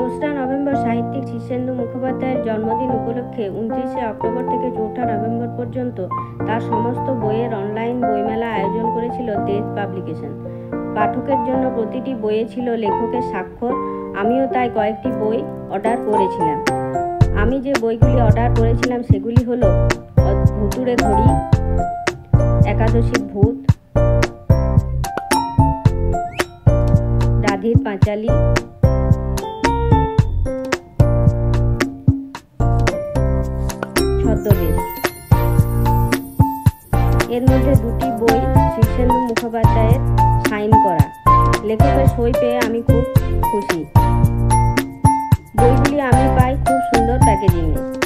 2রা November সাহিত্যিক শীর্ষেন্দু মুখোপাধ্যায়ের জন্মদিন উপলক্ষে 29শে অক্টোবর থেকে 4ঠা নভেম্বর পর্যন্ত তার সমস্ত বইয়ের অনলাইন বইমেলা আয়োজন করেছিল তেজ পাবলিকেশন। পাঠকের জন্য প্রতিটি বইয়ে ছিল লেখকের স্বাক্ষর। আমিও তাই কয়েকটি বই অর্ডার করেছিলাম। আমি যে বইগুলি অর্ডার করেছিলাম সেগুলি হলো ভুতুড়ে ঘড়ি, একাদশীর ভূত, রাধির পাঁচালী, ছদ্মবেশ। এর মধ্যে দুটি বই শীর্ষেন্দু মুখোপাধ্যায়ের সাইন করা। লেখকের সই পেয়ে আমি খুব খুশি। বইগুলি আমি পাই খুব সুন্দর প্যাকেজিংয়ে।